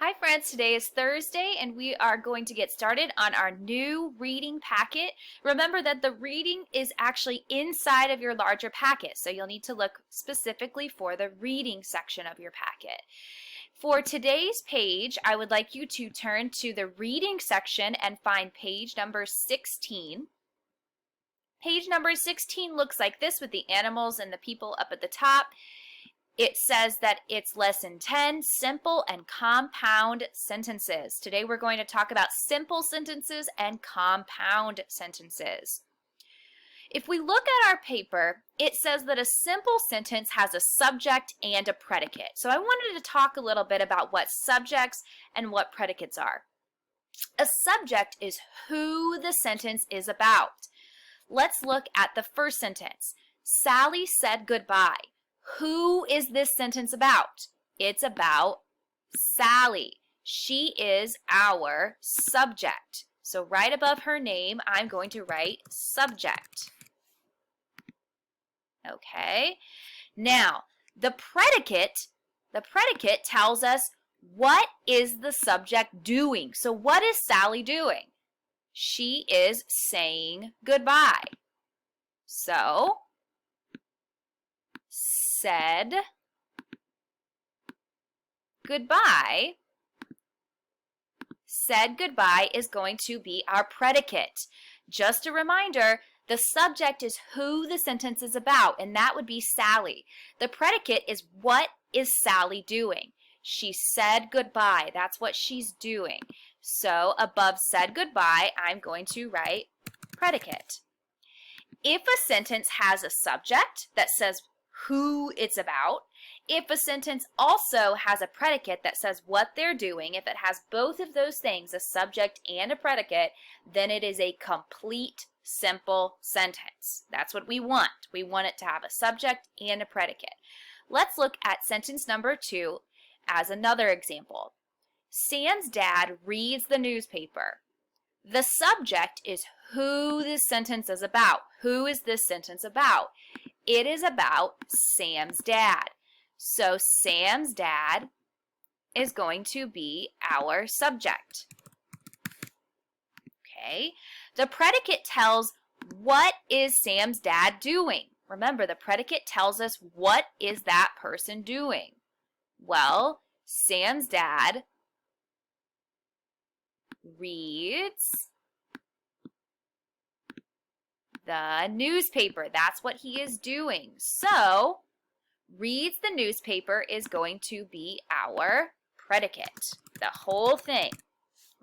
Hi friends, today is Thursday and we are going to get started on our new reading packet. Remember that the reading is actually inside of your larger packet, so you'll need to look specifically for the reading section of your packet. For today's page, I would like you to turn to the reading section and find page number 16. Page number 16 looks like this with the animals and the people up at the top. It says that it's lesson 10, simple and compound sentences. Today we're going to talk about simple sentences and compound sentences. If we look at our paper, it says that a simple sentence has a subject and a predicate. So I wanted to talk a little bit about what subjects and what predicates are. A subject is who the sentence is about. Let's look at the first sentence. Sally said goodbye. Who is this sentence about? It's about Sally. She is our subject. So right above her name, I'm going to write subject. Okay. Now, the predicate tells us what is the subject doing. So what is Sally doing? She is saying goodbye. So, said goodbye. Said goodbye is going to be our predicate. Just a reminder, the subject is who the sentence is about, and that would be Sally. The predicate is what is Sally doing? She said goodbye. That's what she's doing. So above said goodbye, I'm going to write predicate. If a sentence has a subject that says who it's about, if a sentence also has a predicate that says what they're doing, if it has both of those things, a subject and a predicate, then it is a complete, simple sentence. That's what we want. We want it to have a subject and a predicate. Let's look at sentence number 2 as another example. Sam's dad reads the newspaper. The subject is who this sentence is about. Who is this sentence about? It is about Sam's dad. So Sam's dad is going to be our subject. Okay. The predicate tells what is Sam's dad doing. Remember, the predicate tells us what is that person doing. Well, Sam's dad reads the newspaper. That's what he is doing. So, reads the newspaper is going to be our predicate. The whole thing.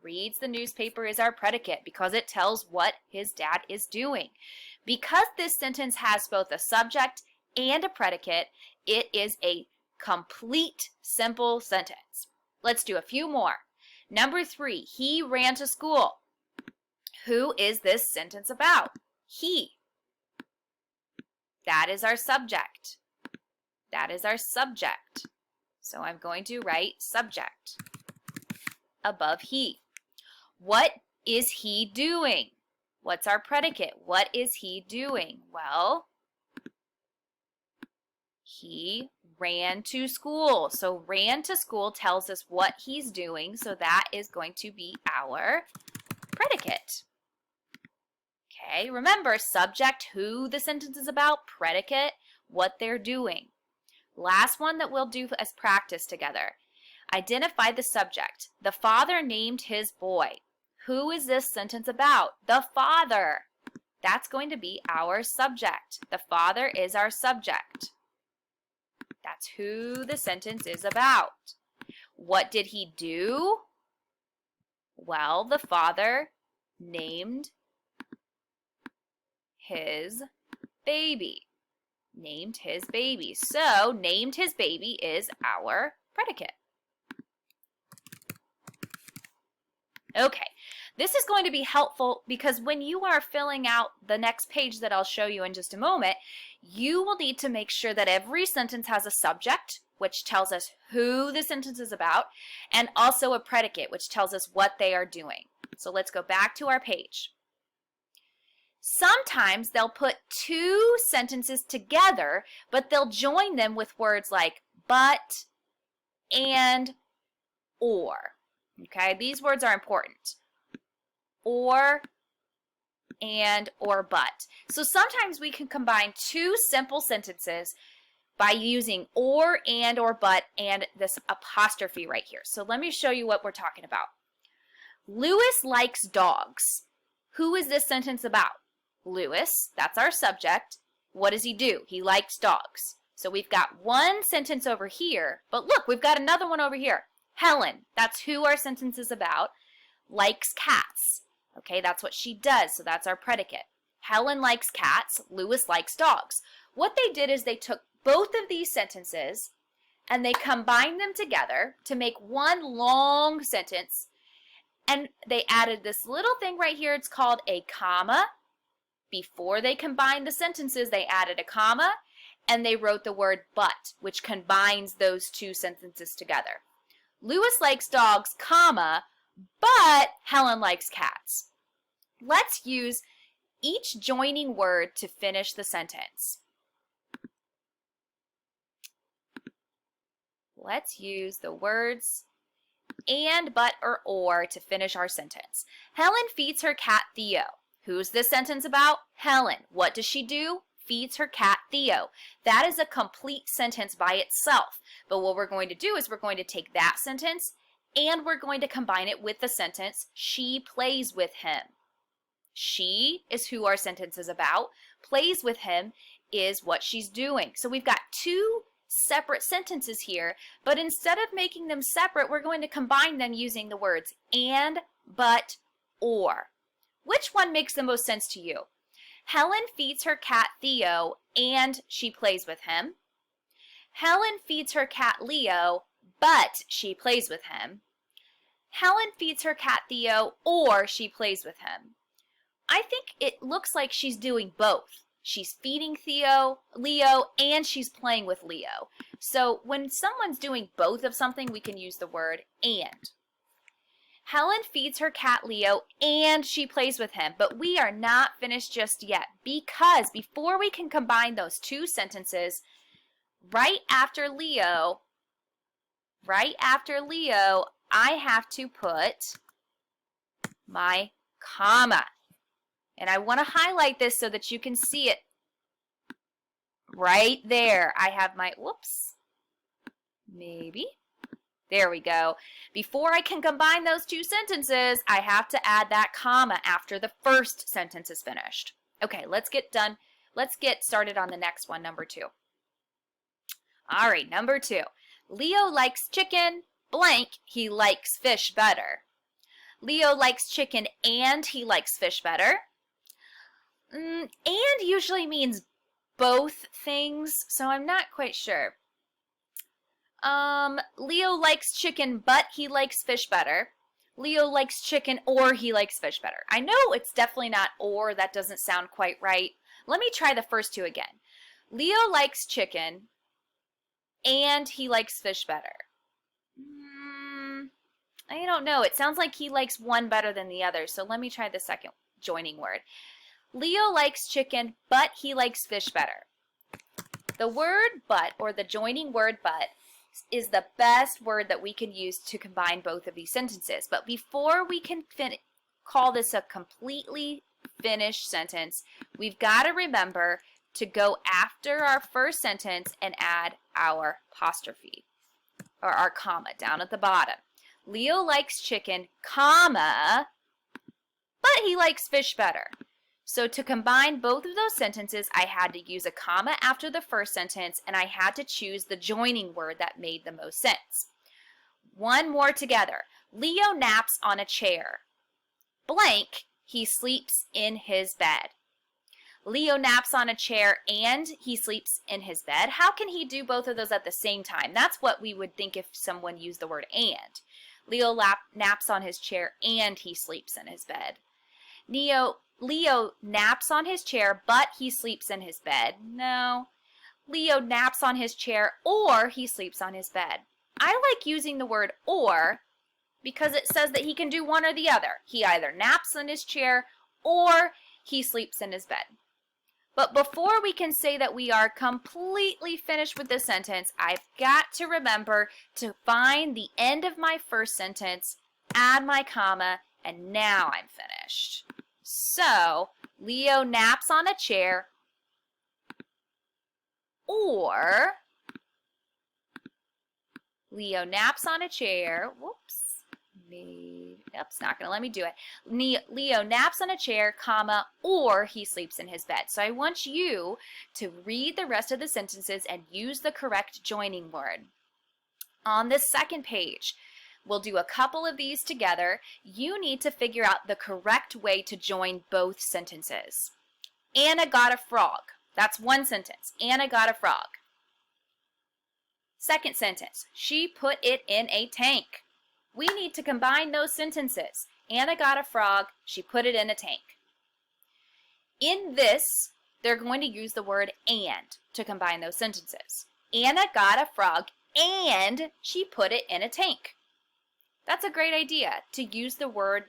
Reads the newspaper is our predicate because it tells what his dad is doing. Because this sentence has both a subject and a predicate, it is a complete, simple sentence. Let's do a few more. Number 3, he ran to school. Who is this sentence about? He. That is our subject. That is our subject. So I'm going to write subject above he. What is he doing? What's our predicate? What is he doing? Well, he ran to school. So ran to school tells us what he's doing. So that is going to be our predicate. Okay, remember subject, who the sentence is about, predicate, what they're doing. Last one that we'll do as practice together. Identify the subject. The father named his boy. Who is this sentence about? The father. That's going to be our subject. The father is our subject. That's who the sentence is about. What did he do? Well, the father named his baby. Named his baby. So, named his baby is our predicate. Okay, this is going to be helpful because when you are filling out the next page that I'll show you in just a moment, you will need to make sure that every sentence has a subject, which tells us who the sentence is about, and also a predicate, which tells us what they are doing. So let's go back to our page. Sometimes they'll put two sentences together, but they'll join them with words like but, and, or. Okay, these words are important. Or, and, or, but. So sometimes we can combine two simple sentences by using or, and, or, but, and this apostrophe right here. So let me show you what we're talking about. Lewis likes dogs. Who is this sentence about? Lewis, that's our subject. What does he do? He likes dogs. So we've got one sentence over here, but look, we've got another one over here. Helen, that's who our sentence is about, likes cats. Okay, that's what she does, so that's our predicate. Helen likes cats, Lewis likes dogs. What they did is they took both of these sentences and they combined them together to make one long sentence, and they added this little thing right here. It's called a comma. Before they combined the sentences, they added a comma, and they wrote the word but, which combines those two sentences together. Lewis likes dogs, comma, but Helen likes cats. Let's use each joining word to finish the sentence. Let's use the words and, but, or to finish our sentence. Helen feeds her cat Theo. Who's this sentence about? Helen. What does she do? Feeds her cat Theo. That is a complete sentence by itself. But what we're going to do is we're going to take that sentence and we're going to combine it with the sentence, she plays with him. She is who our sentence is about. Plays with him is what she's doing. So we've got two separate sentences here, but instead of making them separate, we're going to combine them using the words and, but, or. Which one makes the most sense to you? Helen feeds her cat Theo and she plays with him. Helen feeds her cat Leo, but she plays with him. Helen feeds her cat Theo or she plays with him. I think it looks like she's doing both. She's feeding Leo, and she's playing with Leo. So when someone's doing both of something, we can use the word and. Helen feeds her cat Leo and she plays with him, but we are not finished just yet because before we can combine those two sentences, right after Leo, I have to put my comma. And I want to highlight this so that you can see it right there. I have my, whoops, maybe. There we go. Before I can combine those two sentences, I have to add that comma after the first sentence is finished. Okay, let's get done. Let's get started on the next one, number 2. All right, number 2. Leo likes chicken, blank, he likes fish better. Leo likes chicken and he likes fish better. And usually means both things, so I'm not quite sure. Leo likes chicken, but he likes fish better. Leo likes chicken or he likes fish better. I know it's definitely not or, that doesn't sound quite right. Let me try the first two again. Leo likes chicken and he likes fish better. I don't know. It sounds like he likes one better than the other, so let me try the second joining word. Leo likes chicken, but he likes fish better. The word but, or the joining word but, is the best word that we can use to combine both of these sentences. But before we can call this a completely finished sentence, we've got to remember to go after our first sentence and add our apostrophe, or our comma down at the bottom. Leo likes chicken, comma, but he likes fish better. So to combine both of those sentences, I had to use a comma after the first sentence, and I had to choose the joining word that made the most sense. One more together. Leo naps on a chair. Blank, he sleeps in his bed. Leo naps on a chair and he sleeps in his bed. How can he do both of those at the same time? That's what we would think if someone used the word and. Leo naps on his chair and he sleeps in his bed. Leo naps on his chair, but he sleeps in his bed. No. Leo naps on his chair or he sleeps on his bed. I like using the word or because it says that he can do one or the other. He either naps on his chair or he sleeps in his bed. But before we can say that we are completely finished with this sentence, I've got to remember to find the end of my first sentence, add my comma, and now I'm finished. So, Leo naps on a chair, or Leo naps on a chair. Whoops. It's not going to let me do it. Leo naps on a chair, comma, or he sleeps in his bed. So I want you to read the rest of the sentences and use the correct joining word. On this second page, we'll do a couple of these together. You need to figure out the correct way to join both sentences. Anna got a frog. That's one sentence. Anna got a frog. Second sentence, she put it in a tank. We need to combine those sentences. Anna got a frog, she put it in a tank. In this, they're going to use the word and to combine those sentences. Anna got a frog and she put it in a tank. That's a great idea, to use the word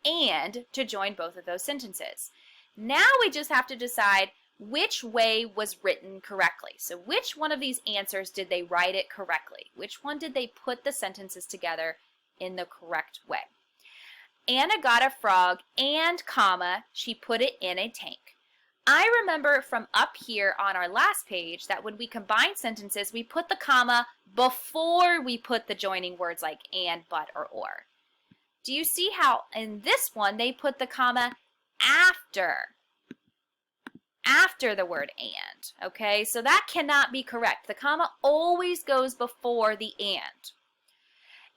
and to join both of those sentences. Now we just have to decide which way was written correctly. So which one of these answers did they write it correctly? Which one did they put the sentences together in the correct way? Anna got a frog and, comma, she put it in a tank. I remember from up here on our last page that when we combine sentences, we put the comma before we put the joining words like and, but, or. Do you see how in this one they put the comma after the word and, okay? So that cannot be correct. The comma always goes before the and.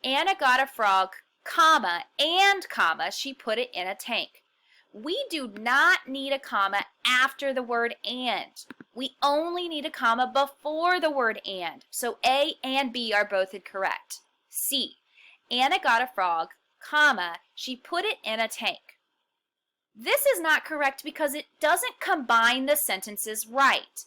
Anna got a frog, comma, and, comma, she put it in a tank. We do not need a comma after the word and. We only need a comma before the word and. So A and B are both incorrect. C, Anna got a frog, comma, she put it in a tank. This is not correct because it doesn't combine the sentences right.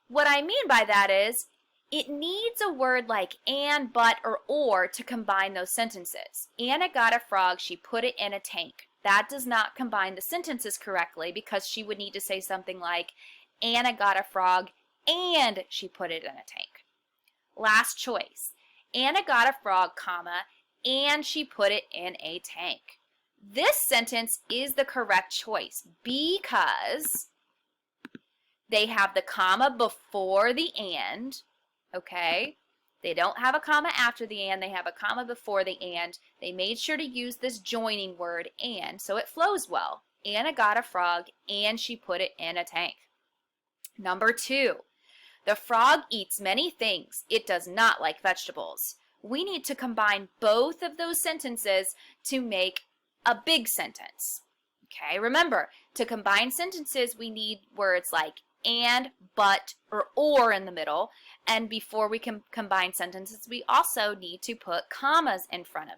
What I mean by that is it needs a word like and, but, or to combine those sentences. Anna got a frog, she put it in a tank. That does not combine the sentences correctly because she would need to say something like Anna got a frog and she put it in a tank. Last choice. Anna got a frog, comma, and she put it in a tank. This sentence is the correct choice because they have the comma before the and, okay? They don't have a comma after the and, they have a comma before the and. They made sure to use this joining word and, so it flows well. Anna got a frog and she put it in a tank. Number 2, the frog eats many things. It does not like vegetables. We need to combine both of those sentences to make a big sentence. Okay, remember, to combine sentences, we need words like and, but, or in the middle. And before we can combine sentences, we also need to put commas in front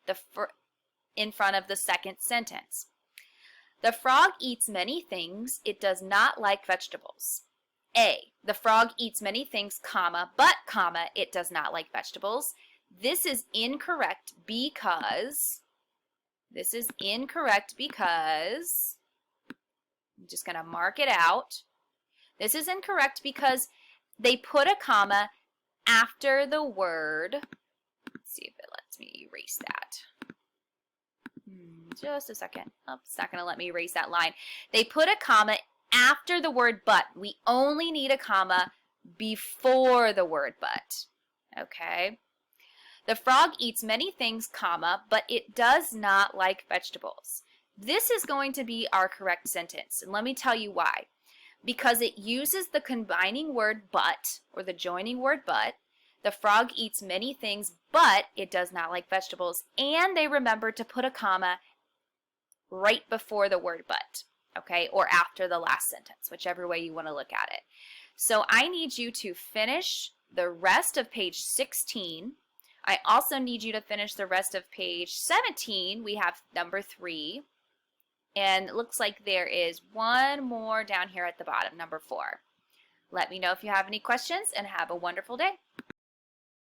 of the second sentence. The frog eats many things. It does not like vegetables. A, the frog eats many things, comma, but, comma, it does not like vegetables. This is incorrect because I'm just going to mark it out. This is incorrect because they put a comma after the word. Let's see if it lets me erase that. Just a second. Oh, it's not going to let me erase that line. They put a comma after the word but. We only need a comma before the word but. Okay? The frog eats many things, comma, but it does not like vegetables. This is going to be our correct sentence, and let me tell you why. Because it uses the combining word but, or the joining word but. The frog eats many things, but it does not like vegetables, and they remember to put a comma right before the word but, okay, or after the last sentence, whichever way you want to look at it. So I need you to finish the rest of page 16. I also need you to finish the rest of page 17. We have number 3. And it looks like there is one more down here at the bottom, number 4. Let me know if you have any questions and have a wonderful day.